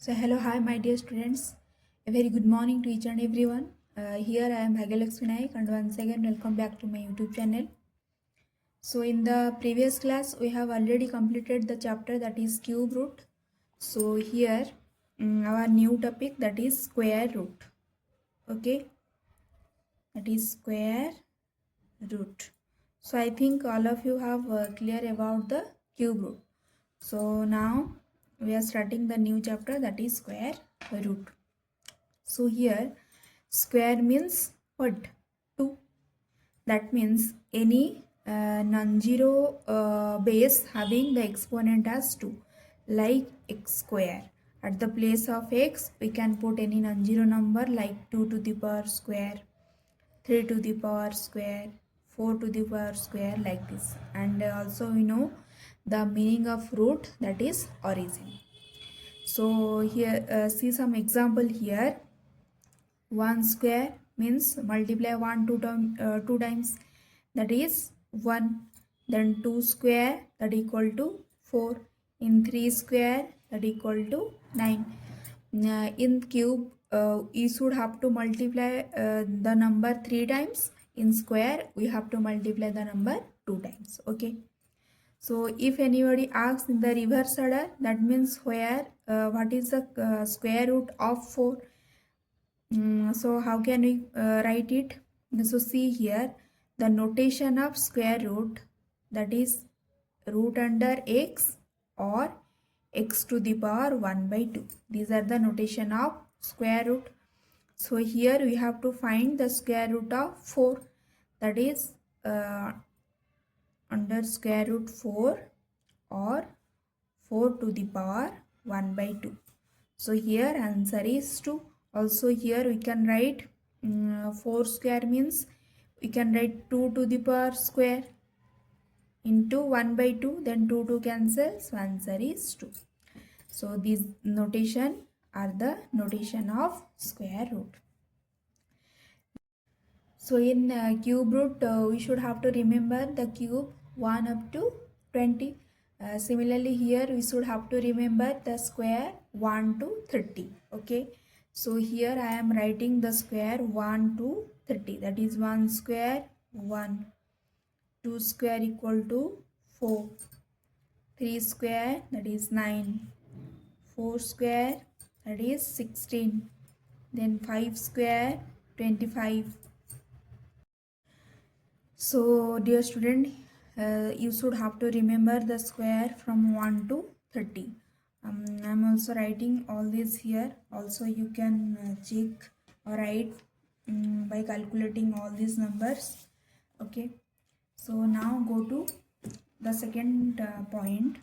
So hello, hi my dear students. A very good morning to each and everyone. Here I am Bhagyalakshmi Naik and once again welcome back to my YouTube channel. So in the previous class we have already completed the chapter that is cube root. So here our new topic that is square root. Okay, that is square root. So I think all of you have clear about the cube root. So now we are starting the new chapter that is square root. So here square means what? 2. That means any non-zero base having the exponent as 2, like x square. At the place of x we can put any non-zero number like 2 to the power square, 3 to the power square, 4 to the power square, like this. And also we know the meaning of root, that is origin. So here see some example here. 1 square means multiply 1 two times, that is 1. Then 2 square, that equal to 4. In 3 square, that equal to 9. In cube you should have to multiply the number 3 times. In square we have to multiply the number 2 times. Okay, so if anybody asks in the reverse order, that means where what is the square root of 4? So how can we write it? So see here the notation of square root, that is root under x or x to the power 1 by 2. These are the notation of square root. So here we have to find the square root of 4, that is under square root 4 or 4 to the power 1 by 2. So here answer is 2. Also here we can write 4 square means we can write 2 to the power square into 1 by 2, then 2 cancels, so answer is 2. So these notation are the notation of square root. So in cube root we should have to remember the cube 1 up to 20. Similarly here we should have to remember the square 1 to 30. Okay, so here I am writing the square 1 to 30, that is 1 square 1, 2 square equal to 4, 3 square that is 9, 4 square that is 16, then 5 square 25. So dear student, you should have to remember the square from 1 to 30. I'm also writing all this here. Also you can check or write by calculating all these numbers. Okay, so now go to the second point.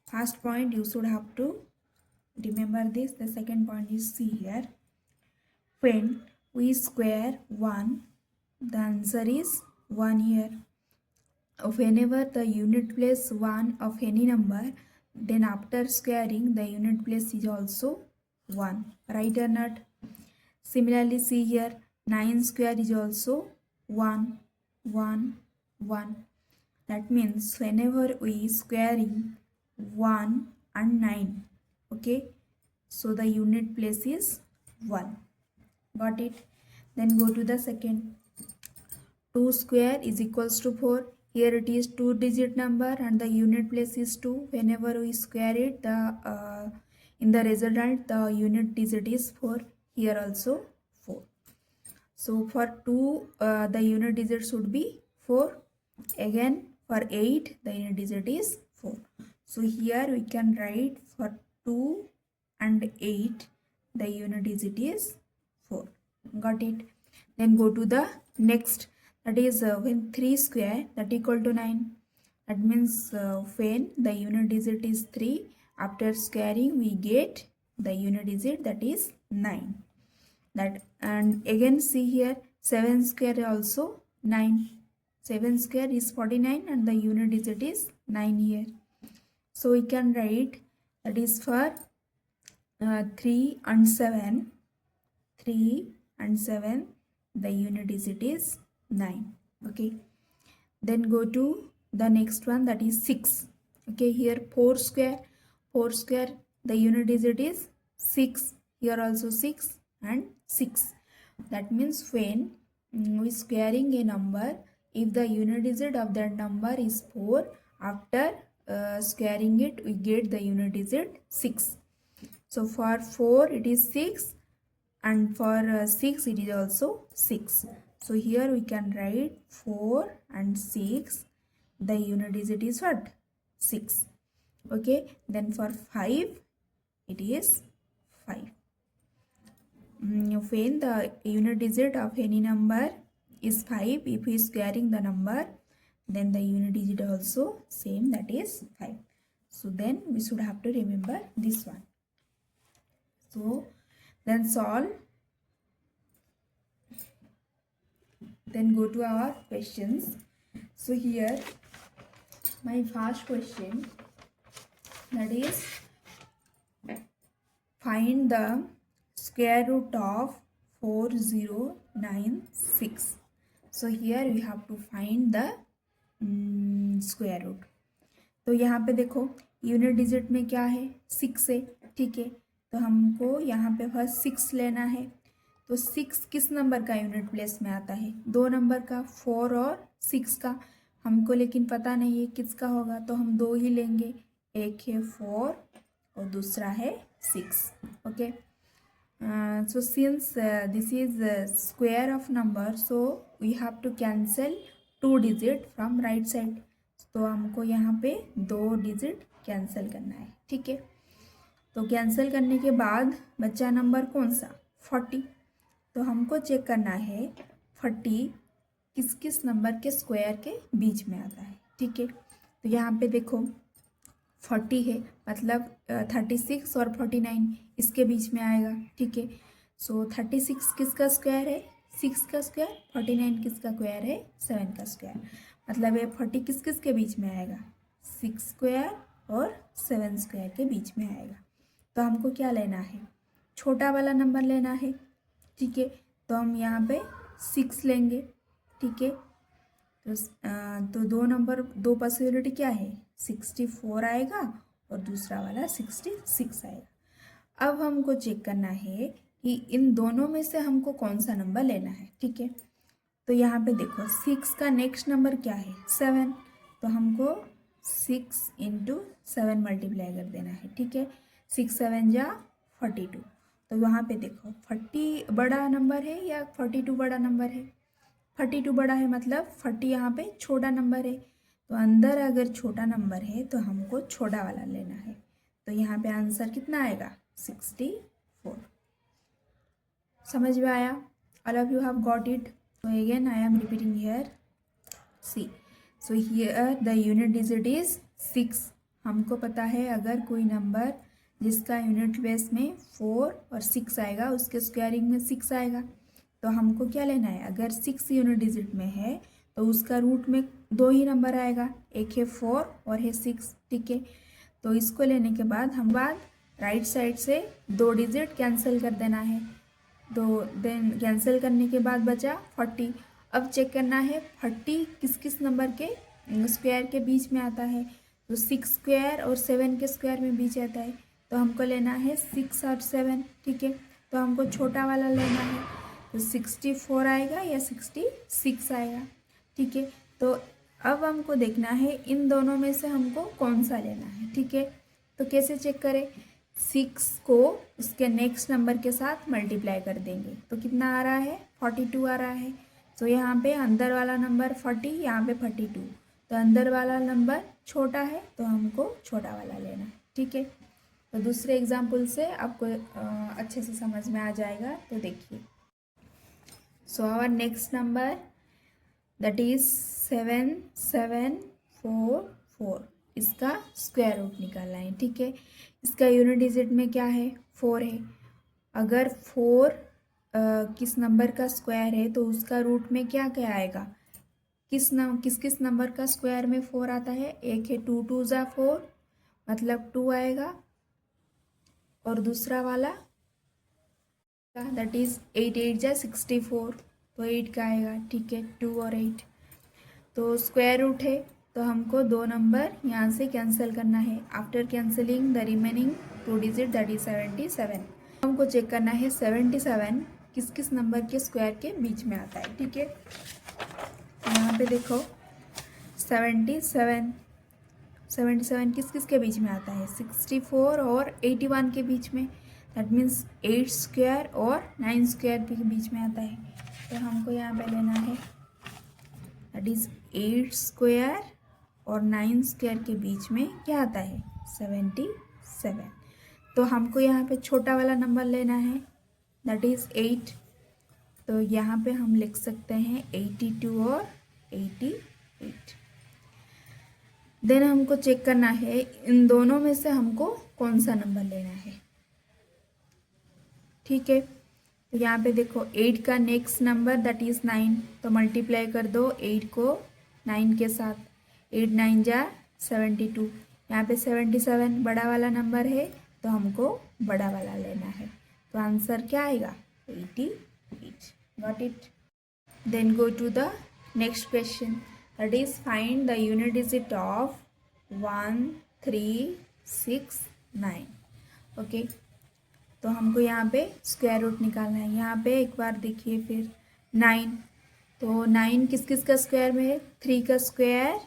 First point you should have to remember this. The second point is see here. When we square 1, the answer is 1 here. Whenever the unit place 1 of any number, then after squaring the unit place is also 1, right or not? Similarly see here 9 square is also 1, 1, 1. That means whenever we squaring 1 and 9, okay, so the unit place is 1. Got it? Then go to the second. 2 square is equals to 4. Here it is 2-digit number and the unit place is 2. Whenever we square it, the in the result the unit digit is 4. Here also 4. So for 2 the unit digit should be 4. Again for 8 the unit digit is 4. So here we can write for 2 and 8 the unit digit is 4. Got it? Then go to the next, that is when 3 square that equal to 9. That means when the unit digit is 3, after squaring we get the unit digit, that is 9. That, and again see here 7 square also 9. 7 square is 49 and the unit digit is 9 here. So we can write that is for 3 and 7. 3 and 7 the unit digit is 9. Okay, then go to the next one, that is 6. Okay, here 4 square. 4 square the unit digit is 6, here also 6 and 6. That means when we squaring a number, if the unit digit of that number is 4, after squaring it we get the unit digit 6. So for 4 it is 6 and for 6 it is also 6. So here we can write 4 and 6, the unit digit is what? 6. Okay, then for 5 it is 5. When the unit digit of any number is 5, if we is squaring the number, then the unit digit also same, that is 5. So then we should have to remember this one. So then solve. Then go to our questions. So here my first question, that is find the square root of 4096. So here we have to find the square root. तो यहाँ पे देखो unit digit में क्या है? 6 है, ठीक है। तो हमको यहाँ पे फर्स्ट 6 लेना है। तो 6 किस नंबर का यूनिट प्लेस में आता है? 2 नंबर का, 4 और 6 का। हमको लेकिन पता नहीं है किसका होगा, तो हम 2 ही लेंगे। एक है 4 और दूसरा है 6। Okay, so since this is square of number, so we have to cancel 2 digit from right side. तो हमको यहाँ पे 2 डिजिट कैंसिल करना है, ठीक है। तो कैंसिल करने के बाद बचा नंबर कौन सा? 40। तो हमको चेक करना है 40 किस किस नंबर के स्क्वायर के बीच में आता है, ठीक है। तो यहाँ पे देखो 40 है, मतलब 36 और 49 इसके बीच में आएगा, ठीक है। सो 36 किसका स्क्वायर है? 6 का स्क्वायर। 49 किसका स्क्वायर है? 7 का स्क्वायर। मतलब ये 40 किस किस के बीच में आएगा? 6 स्क्वायर और 7 स्क्वायर के बीच में आएगा। तो हमको क्या लेना है? छोटा वाला नंबर लेना है, ठीक है। तो हम यहाँ पे 6 लेंगे, ठीक है। तो दो पॉसिबिलिटी क्या है? 64 आएगा और दूसरा वाला 66 आएगा। अब हमको चेक करना है कि इन दोनों में से हमको कौन सा नंबर लेना है, ठीक है। तो यहाँ पे देखो 6 का नेक्स्ट नंबर क्या है? 7। तो हमको 6 × 7 मल्टीप्लाई कर देना है, ठीक है। 6 7 जा 42। तो वहाँ पे देखो 40 बड़ा नंबर है या 42 बड़ा नंबर है? 42 बड़ा है, मतलब 40 यहाँ पे छोटा नंबर है। तो अंदर अगर छोटा नंबर है तो हमको छोटा वाला लेना है। तो यहाँ पे आंसर कितना आएगा? 64। समझ में आया? All of you have got it? So again I am repeating here. See, so here the unit digit is 6. हमको पता है अगर कोई नंबर जिसका यूनिट प्लेस में 4 और 6 आएगा, उसके स्क्वायरिंग में 6 आएगा। तो हमको क्या लेना है? अगर 6 यूनिट डिजिट में है तो उसका रूट में 2 ही नंबर आएगा, एक है 4 और है 6, ठीक है। तो इसको लेने के बाद हम राइट साइड से 2 डिजिट कैंसिल कर देना है। तो देन कैंसिल करने के बाद बचा 40। अब चेक करना है 40 किस किस नंबर के स्क्वायर के बीच में आता है। तो 6 स्क्वायर और 7 के स्क्वायर में बीच आता है। तो हमको लेना है 6 और 7, ठीक है। तो हमको छोटा वाला लेना है। तो 64 आएगा या 66 आएगा, ठीक है। तो अब हमको देखना है इन दोनों में से हमको कौन सा लेना है, ठीक है। तो कैसे चेक करें? 6 को उसके नेक्स्ट नंबर के साथ मल्टीप्लाई कर देंगे तो कितना आ रहा है? 42 आ रहा है। तो यहाँ पे अंदर वाला नंबर 40, यहाँ पे 42। तो अंदर वाला नंबर छोटा है तो हमको छोटा वाला लेना है, ठीक है। तो दूसरे एग्जाम्पल से आपको अच्छे से समझ में आ जाएगा। तो देखिए, so our next number that is 7744। इसका स्क्वायर रूट निकालना है, ठीक है। इसका यूनिट डिजिट में क्या है? 4 है। अगर 4 किस नंबर का स्क्वायर है तो उसका रूट में क्या क्या आएगा? किस नंबर का स्क्वायर में 4 आता है? एक है 2 2 ज़ा 4, मतलब 2 आएगा। और दूसरा वाला दैट इज 8 8 ज़ा 64, तो 8 का आएगा, ठीक है। 2 और 8 तो स्क्वायर रूट है। तो हमको 2 नंबर यहाँ से कैंसिल करना है। After cancelling the remaining 2 digit that is 77। हमको चेक करना है 77 किस किस नंबर के स्क्वायर के बीच में आता है। ठीक है, यहाँ पे देखो 77 किस किस के बीच में आता है, 64 और 81 के बीच में, दैट मीन्स 8 स्क्वायर और 9 स्क्वायर के बीच में आता है। तो हमको यहाँ पे लेना है दैट इज 8 स्क्वायर और 9 स्क्वायर के बीच में क्या आता है, 77। तो हमको यहाँ पे छोटा वाला नंबर लेना है दैट इज 8। तो यहाँ पे हम लिख सकते हैं 82 और 88। देन हमको चेक करना है इन दोनों में से हमको कौन सा नंबर लेना है। ठीक है, तो यहाँ पे देखो 8 का नेक्स्ट नंबर दैट इज 9, तो मल्टीप्लाई कर दो 8 को 9 के साथ, 8 9 जा 72। यहाँ पे 77 बड़ा वाला नंबर है तो हमको बड़ा वाला लेना है। तो आंसर क्या आएगा, 88। Got it. Then go to the next question that is find the unit digit of 1 3 6 9। ओके, तो हमको यहाँ पे स्क्वायर रूट निकालना है। यहाँ पे एक बार देखिए फिर 9, तो 9 किस किस का स्क्वायर में है, 3 का स्क्वायर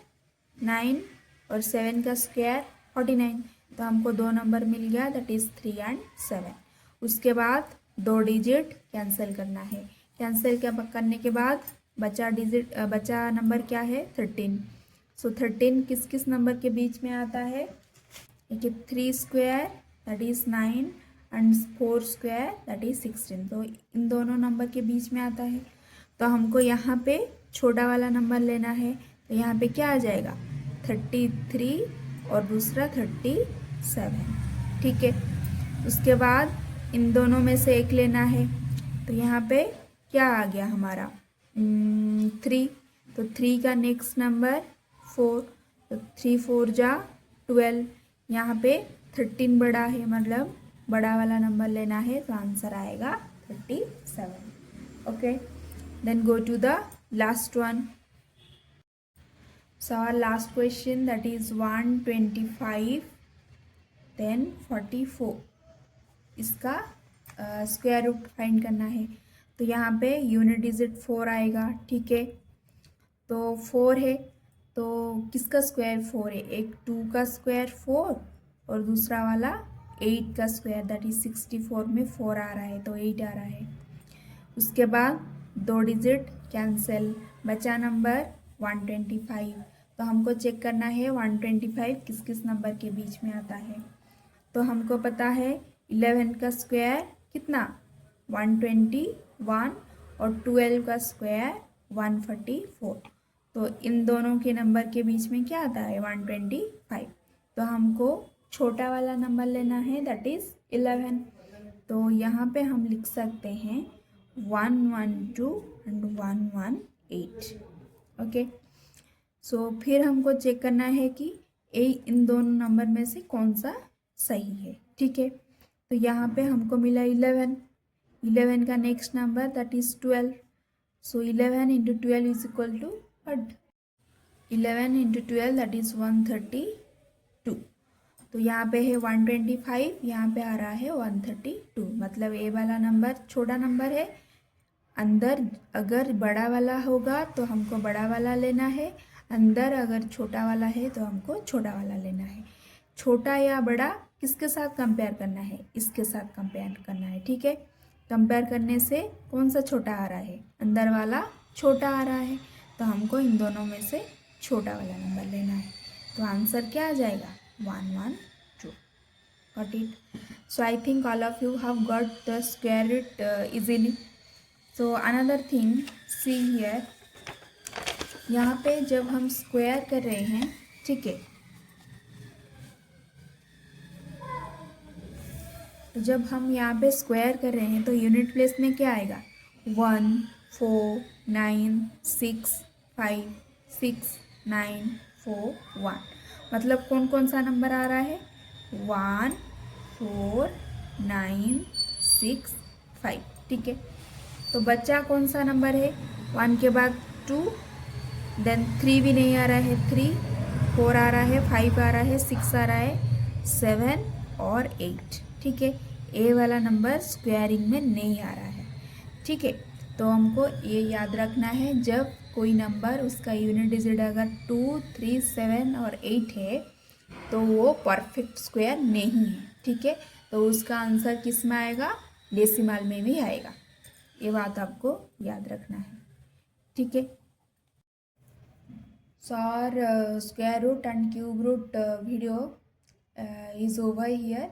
9 और 7 का स्क्वायर 49। तो हमको दो नंबर मिल गया दैट इज़ 3 और 7। उसके बाद 2 डिजिट कैंसिल करना है। कैंसिल करने के बाद बचा नंबर क्या है, 13। सो 13 किस किस नंबर के बीच में आता है, देखिए 3 square that is 9 and 4 square that is 16। तो इन दोनों नंबर के बीच में आता है। तो हमको यहाँ पे छोटा वाला नंबर लेना है। तो यहाँ पे क्या आ जाएगा, 33 और दूसरा 37। ठीक है, उसके बाद इन दोनों में से एक लेना है। तो यहाँ पे क्या आ गया हमारा 3, तो 3 का नेक्स्ट नंबर 4, तो 3 4 जा 12। यहाँ पे 13 बड़ा है, मतलब बड़ा वाला नंबर लेना है। तो आंसर आएगा 37। Okay, then go to the last one. So our last question that is 125 then 44, इसका स्क्वायर रूट फाइंड करना है। तो यहाँ पे यूनिट डिजिट 4 आएगा। ठीक है, तो 4 है तो किसका स्क्वायर 4 है, एक 2 का स्क्वायर 4 और दूसरा वाला 8 का स्क्वायर दैट इज 64 में 4 आ रहा है तो 8 आ रहा है। उसके बाद 2 डिजिट कैंसिल, बचा नंबर 125। तो हमको चेक करना है 125 किस किस नंबर के बीच में आता है। तो हमको पता है 11 का स्क्वायर कितना 121 और 12 का स्क्वायर 144। तो इन दोनों के नंबर के बीच में क्या आता है 125। तो हमको छोटा वाला नंबर लेना है दैट इज़ 11। तो यहाँ पे हम लिख सकते हैं 112 एंड 118। ओके, सो फिर हमको चेक करना है कि इन दोनों नंबर में से कौन सा सही है। ठीक है, तो यहाँ पे हमको मिला 11 का next number that is 12। So 11 into 12 is equal to 11 into 12 that is 132। तो यहाँ पे है 125, यहाँ पे आ रहा है 132। मतलब ए वाला नंबर छोटा नंबर है, अंदर अगर बड़ा वाला होगा तो हमको बड़ा वाला लेना है, अंदर अगर छोटा वाला है तो हमको छोटा वाला लेना है। छोटा या बड़ा किसके साथ कंपेयर करना है, इसके साथ कंपेयर करना है। ठीक है, कंपेयर करने से कौन सा छोटा आ रहा है, अंदर वाला छोटा आ रहा है। तो हमको इन दोनों में से छोटा वाला नंबर लेना है। तो आंसर क्या आ जाएगा 112। Got it. So I think all of you have got the square root easily. So another thing see here, यहाँ पे जब हम स्क्वायर कर रहे हैं, ठीक है, तो जब हम यहाँ पे स्क्वायर कर रहे हैं तो यूनिट प्लेस में क्या आएगा 1 4 9 6 5 6 9 4 1। मतलब कौन कौन सा नंबर आ रहा है 1 4 9 6 5। ठीक है, तो बच्चा कौन सा नंबर है 1 के बाद 2, देन 3 भी नहीं आ रहा है, 3 4 आ रहा है, 5 आ रहा है, 6 आ रहा है, 7 और 8, ठीक है। ए वाला नंबर स्क्वायरिंग में नहीं आ रहा है, ठीक है। तो हमको ये याद रखना है, जब कोई नंबर उसका यूनिट डिजिट अगर 2, 3, 7 और 8 है तो वो परफेक्ट स्क्वायर नहीं है, ठीक है। तो उसका आंसर किस में आएगा, डेसिमल में भी आएगा। ये बात आपको याद रखना है, ठीक है। So our square root and cube root video is over here.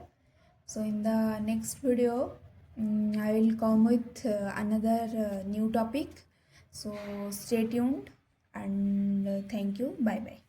So in the next video I will come with another new topic. So stay tuned and thank you. Bye bye.